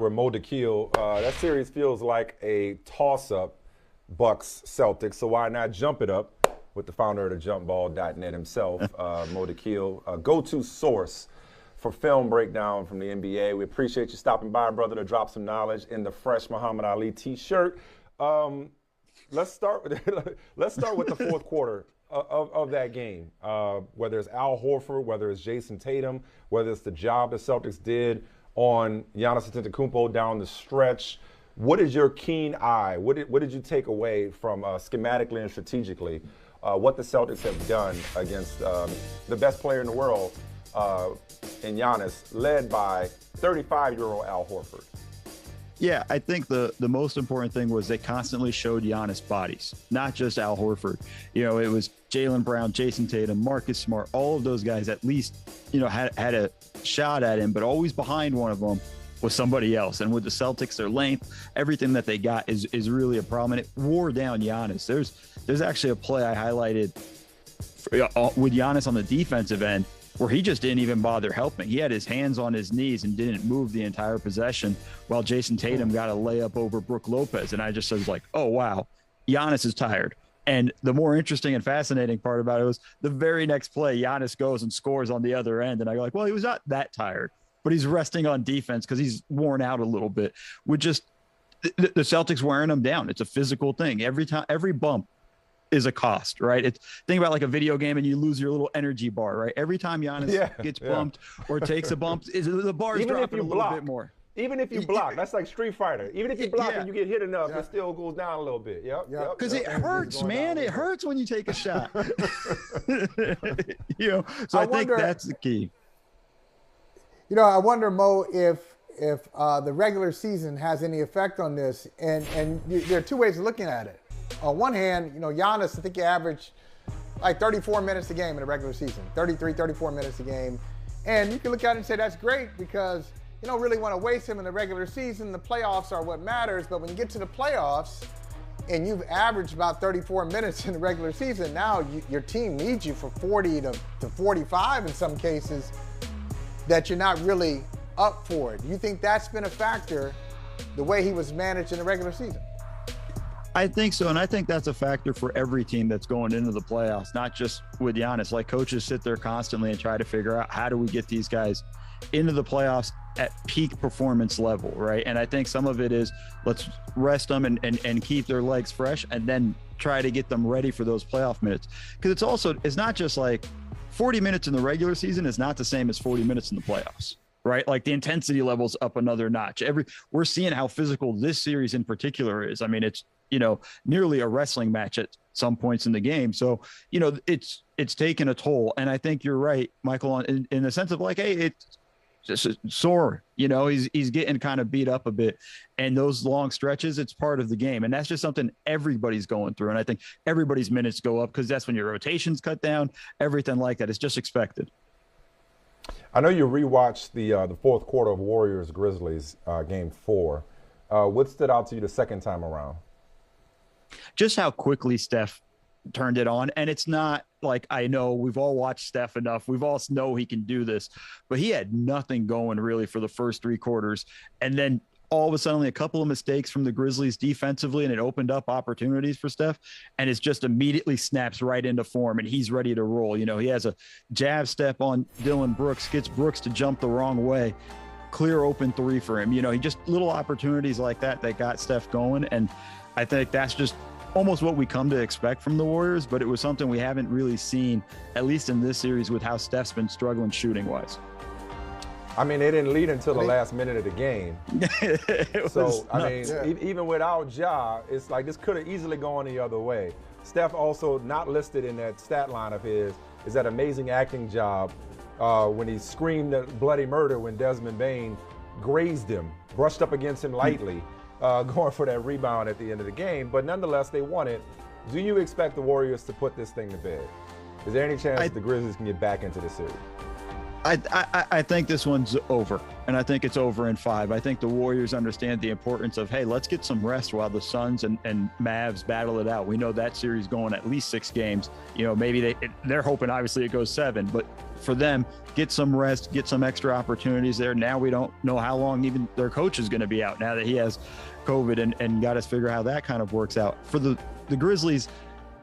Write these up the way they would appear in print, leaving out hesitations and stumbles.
Where Mo Dakhil, that series feels like a toss-up, Bucks Celtics. So why not jump it up with the founder of the jumpball.net himself, Mo Dakhil, a go-to source for film breakdown from the NBA. We appreciate you stopping by, brother, to drop some knowledge in the fresh Muhammad Ali T-shirt. Let's start with the fourth quarter of that game. Whether it's Al Horford, whether it's Jason Tatum, whether it's the job the Celtics did on Giannis Antetokounmpo down the stretch. What is your keen eye? What did you take away from schematically and strategically what the Celtics have done against the best player in the world in Giannis, led by 35-year-old Al Horford? Yeah, I think the most important thing was they constantly showed Giannis bodies, not just Al Horford. You know, it was Jaylen Brown, Jason Tatum, Marcus Smart, all of those guys at least, you know, had a shot at him, but always behind one of them was somebody else. And with the Celtics, their length, everything that they got is really a problem. And it wore down Giannis. There's actually a play I highlighted with Giannis on the defensive end where he just didn't even bother helping. He had his hands on his knees and didn't move the entire possession while Jason Tatum got a layup over Brook Lopez. And I just was like, oh, wow, Giannis is tired. And the more interesting and fascinating part about it was the very next play, Giannis goes and scores on the other end. And I go like, well, he was not that tired, but he's resting on defense because he's worn out a little bit. With just the Celtics wearing him down. It's a physical thing. Every bump is a cost, right? Think about like a video game and you lose your little energy bar, right? Every time Giannis gets bumped or takes a bump, the bar is dropping a little bit more. Even if you block, that's like Street Fighter. Even if you block and you get hit enough, it still goes down a little bit. Because it hurts, man. It hurts when you take a shot. You know, so I think that's the key. You know, I wonder, Mo, if the regular season has any effect on this. And there are two ways of looking at it. On one hand, you know, Giannis, I think he averaged like 34 minutes a game in the regular season, 33, 34 minutes a game. And you can look at it and say that's great because you don't really want to waste him in the regular season. The playoffs are what matters. But when you get to the playoffs and you've averaged about 34 minutes in the regular season, now your team needs you for 40 to 45 in some cases that you're not really up for it. Do you think that's been a factor, the way he was managed in the regular season? I think so, and I think that's a factor for every team that's going into the playoffs, not just with Giannis. Like coaches sit there constantly and try to figure out how do we get these guys into the playoffs at peak performance level, right? And I think some of it is let's rest them and keep their legs fresh and then try to get them ready for those playoff minutes. Because it's not just like 40 minutes in the regular season is not the same as 40 minutes in the playoffs. Right? Like the intensity level's up another notch. We're seeing how physical this series in particular is. I mean, it's, you know, nearly a wrestling match at some points in the game. So, you know, it's taken a toll. And I think you're right, Michael, in the sense of like, hey, it's just sore, you know, he's getting kind of beat up a bit. And those long stretches, it's part of the game. And that's just something everybody's going through. And I think everybody's minutes go up because that's when your rotations cut down, everything like that. It's just expected. I know you rewatched the fourth quarter of Warriors-Grizzlies game 4. What stood out to you the second time around? Just how quickly Steph turned it on. And it's not like, I know we've all watched Steph enough. We've all know he can do this, but he had nothing going really for the first 3 quarters. And then all of a sudden, a couple of mistakes from the Grizzlies defensively, and it opened up opportunities for Steph. And it's just immediately snaps right into form, and he's ready to roll. You know, he has a jab step on Dylan Brooks, gets Brooks to jump the wrong way. Clear open 3 for him. You know, he just little opportunities like that got Steph going. And I think that's just almost what we come to expect from the Warriors, but it was something we haven't really seen, at least in this series, with how Steph's been struggling shooting-wise. I mean, they didn't lead until the last minute of the game. So, I mean, even without Ja, it's like this could have easily gone the other way. Steph also not listed in that stat line of his is that amazing acting job when he screamed bloody murder when Desmond Bane grazed him, brushed up against him lightly, going for that rebound at the end of the game. But nonetheless, they won it. Do you expect the Warriors to put this thing to bed? Is there any chance the Grizzlies can get back into the series? I think this one's over, and I think it's over in 5. I think the Warriors understand the importance of, hey, let's get some rest while the Suns and Mavs battle it out. We know that series going at least 6 games. You know, maybe they're hoping obviously it goes 7, but for them, get some rest, get some extra opportunities there. Now we don't know how long even their coach is going to be out now that he has COVID, and got to figure out how that kind of works out. For the Grizzlies,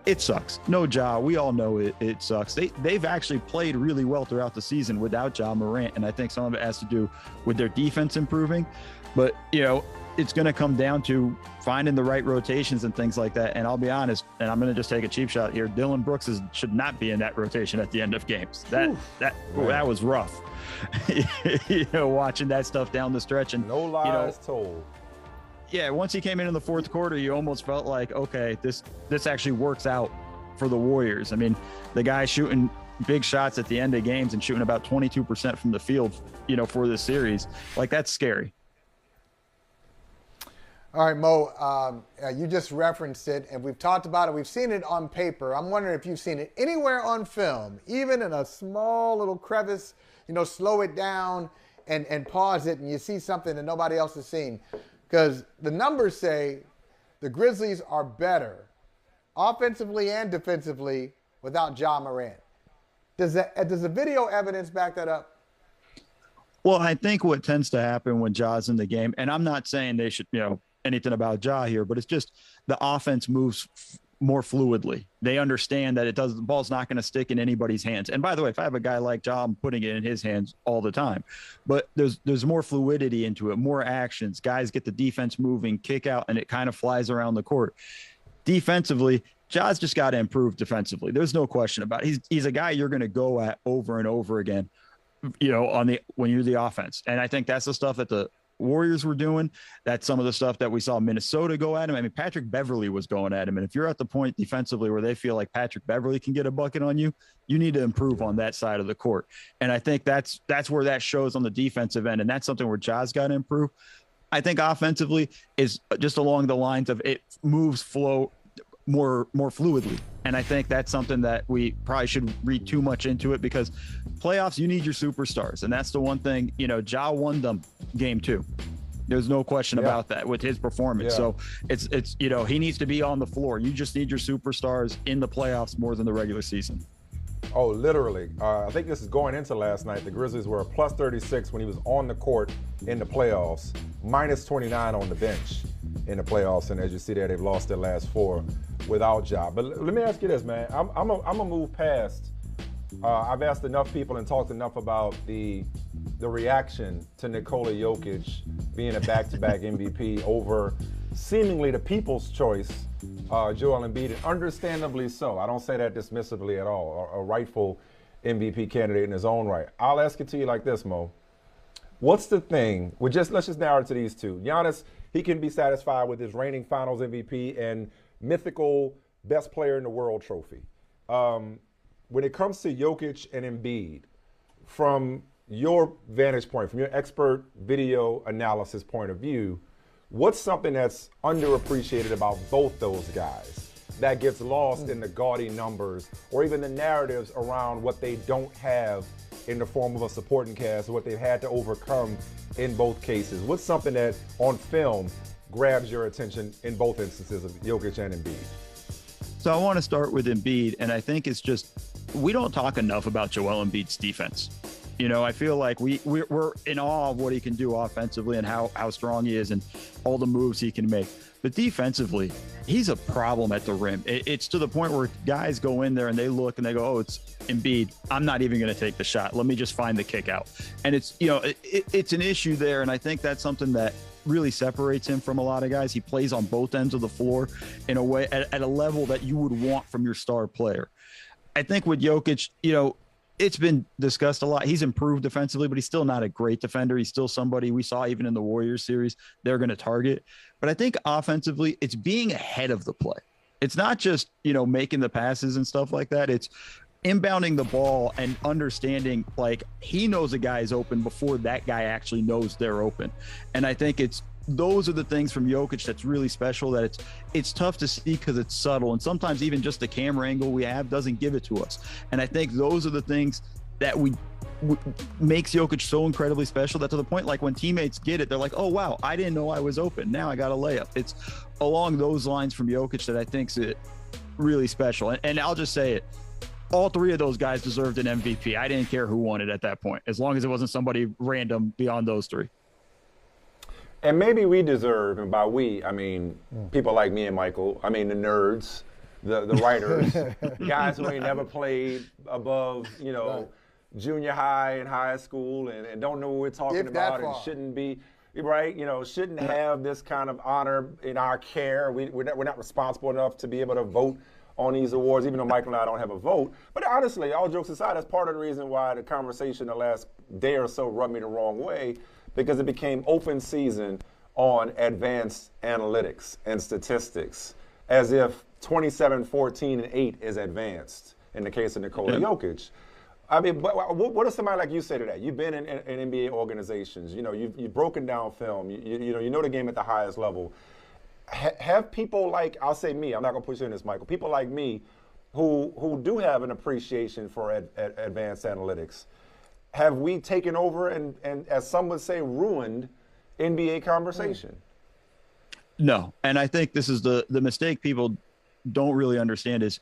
it sucks. No Ja. We all know it sucks. They've actually played really well throughout the season without Ja Morant, and I think some of it has to do with their defense improving. But, you know, it's going to come down to finding the right rotations and things like that. And I'll be honest, and I'm going to just take a cheap shot here, Dylan Brooks should not be in that rotation at the end of games. That was rough. You know, watching that stuff down the stretch. And no lies told. Yeah, once he came in the fourth quarter, you almost felt like, okay, this actually works out for the Warriors. I mean, the guy shooting big shots at the end of games and shooting about 22% from the field, you know, for this series, like, that's scary. All right, Mo, you just referenced it, and we've talked about it. We've seen it on paper. I'm wondering if you've seen it anywhere on film, even in a small little crevice, you know, slow it down and pause it, and you see something that nobody else has seen. Because the numbers say the Grizzlies are better offensively and defensively without Ja Morant. Does the video evidence back that up? Well, I think what tends to happen when Ja's in the game, and I'm not saying they should, you know, anything about Ja here, but it's just the offense moves more fluidly. They understand that the ball's not going to stick in anybody's hands. And by the way, if I have a guy like Ja, I'm putting it in his hands all the time. But there's more fluidity into it, more actions. Guys get the defense moving, kick out, and it kind of flies around the court. Defensively, Ja's just got to improve defensively. There's no question about it. He's a guy you're going to go at over and over again, you know, when you're the offense. And I think that's the stuff that the Warriors were doing. That's some of the stuff that we saw Minnesota go at him. I mean, Patrick Beverley was going at him. And if you're at the point defensively where they feel like Patrick Beverley can get a bucket on you, you need to improve on that side of the court. And I think that's where that shows on the defensive end. And that's something where Ja's got to improve. I think offensively is just along the lines of it moves flow more fluidly. And I think that's something that we probably should read too much into it, because playoffs, you need your superstars. And that's the one thing, you know, Ja won them game 2. There's no question about that with his performance. So it's, you know, he needs to be on the floor. You just need your superstars in the playoffs more than the regular season. Oh, literally. I think this is going into last night. The Grizzlies were a plus 36 when he was on the court in the playoffs, minus 29 on the bench in the playoffs. And as you see there, they've lost their last 4 without Ja. But let me ask you this, man. I'm a move past. I've asked enough people and talked enough about the reaction to Nikola Jokic being a back-to-back MVP over seemingly the people's choice, Joel Embiid, and understandably so. I don't say that dismissively at all. A rightful MVP candidate in his own right. I'll ask it to you like this, Mo. What's the thing? Let's just narrow it to these two. Giannis, he can be satisfied with his reigning Finals MVP and mythical best player in the world trophy. When it comes to Jokic and Embiid, from your vantage point, from your expert video analysis point of view, what's something that's underappreciated about both those guys that gets lost in the gaudy numbers or even the narratives around what they don't have in the form of a supporting cast or what they've had to overcome in both cases? What's something that on film grabs your attention in both instances of Jokic and Embiid? So I want to start with Embiid, and I think it's just we don't talk enough about Joel Embiid's defense. You know, I feel like we're in awe of what he can do offensively and how strong he is and all the moves he can make. But defensively, he's a problem at the rim. It's to the point where guys go in there and they look and they go, oh, it's Embiid. I'm not even going to take the shot. Let me just find the kick out. And it's, you know, it's an issue there. And I think that's something that really separates him from a lot of guys. He plays on both ends of the floor in a way at a level that you would want from your star player. I think with Jokic, you know, it's been discussed a lot. He's improved defensively, but he's still not a great defender. He's still somebody we saw even in the Warriors series they're going to target. But I think offensively, it's being ahead of the play. It's not just, you know, making the passes and stuff like that. It's inbounding the ball and understanding, like, he knows a guy is open before that guy actually knows they're open. And I think those are the things from Jokic that's really special, that it's tough to see because it's subtle. And sometimes even just the camera angle we have doesn't give it to us. And I think those are the things that makes Jokic so incredibly special that to the point, like when teammates get it, they're like, oh, wow, I didn't know I was open. Now I got a layup. It's along those lines from Jokic that I think's it really special. And I'll just say it. All three of those guys deserved an MVP. I didn't care who won it at that point, as long as it wasn't somebody random beyond those three. And maybe we deserve, and by we, I mean people like me and Michael, I mean the nerds, the writers, guys who ain't never played above, junior high and high school and don't know what we're talking about and shouldn't be, right? Shouldn't have this kind of honor in our care. We're not responsible enough to be able to vote on these awards, even though Michael and I don't have a vote. But honestly, all jokes aside, that's part of the reason why the conversation the last day or so rubbed me the wrong way, because it became open season on advanced analytics and statistics, as if 27, 14, and 8 is advanced in the case of Nikola Jokic. I mean, but what does somebody like you say to that? You've been in NBA organizations. You've broken down film. You know the game at the highest level. Have people like, I'll say me, I'm not going to push you in this, Michael, people like me who do have an appreciation for advanced analytics, have we taken over and, as some would say, ruined NBA conversation? No. And I think this is the mistake people don't really understand is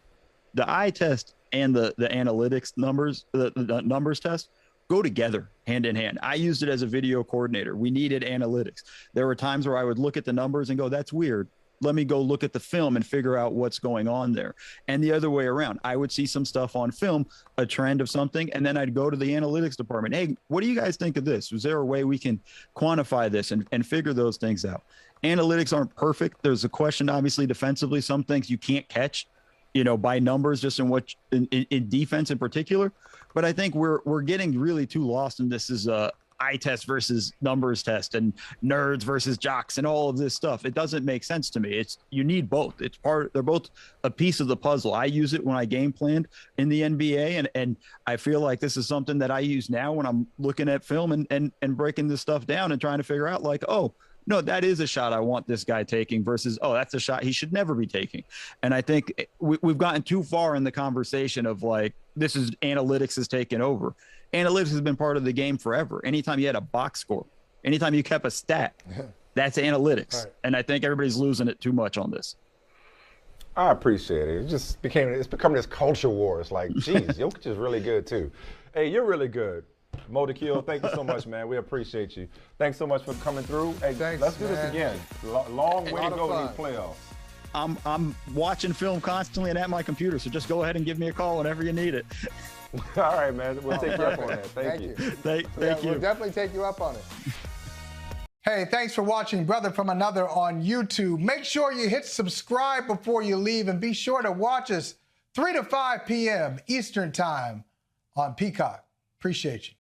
the eye test and the analytics numbers, the numbers test go together hand in hand. I used it as a video coordinator. We needed analytics. There were times where I would look at the numbers and go, that's weird. Let me go look at the film and figure out what's going on there. And the other way around, I would see some stuff on film, a trend of something, and then I'd go to the analytics department. Hey, what do you guys think of this? Was there a way we can quantify this and figure those things out? Analytics aren't perfect. There's a question, obviously, defensively, some things you can't catch, by numbers, just in defense in particular. But I think we're getting really too lost in this is eye test versus numbers test and nerds versus jocks and all of this stuff. It doesn't make sense to me. You need both. They're both a piece of the puzzle. I use it when I game planned in the NBA, and I feel like this is something that I use now when I'm looking at film and breaking this stuff down and trying to figure out like, oh, no, that is a shot I want this guy taking versus, oh, that's a shot he should never be taking. And I think we've gotten too far in the conversation of like, this is analytics has taken over. Analytics has been part of the game forever. Anytime you had a box score, anytime you kept a stat, that's analytics. Right. And I think everybody's losing it too much on this. I appreciate it. It's become this culture war. It's like, geez, Jokic is really good too. Hey, you're really good. Mo Dakhil, thank you so much, man. We appreciate you. Thanks so much for coming through. Hey, thanks, let's do this again. Long way to go in these playoffs. I'm watching film constantly and at my computer, so just go ahead and give me a call whenever you need it. All right, man. We'll take you up on that. Thank you. Thank you. We'll definitely take you up on it. Hey, thanks for watching Brother from Another on YouTube. Make sure you hit subscribe before you leave, and be sure to watch us 3 to 5 p.m. Eastern Time on Peacock. Appreciate you.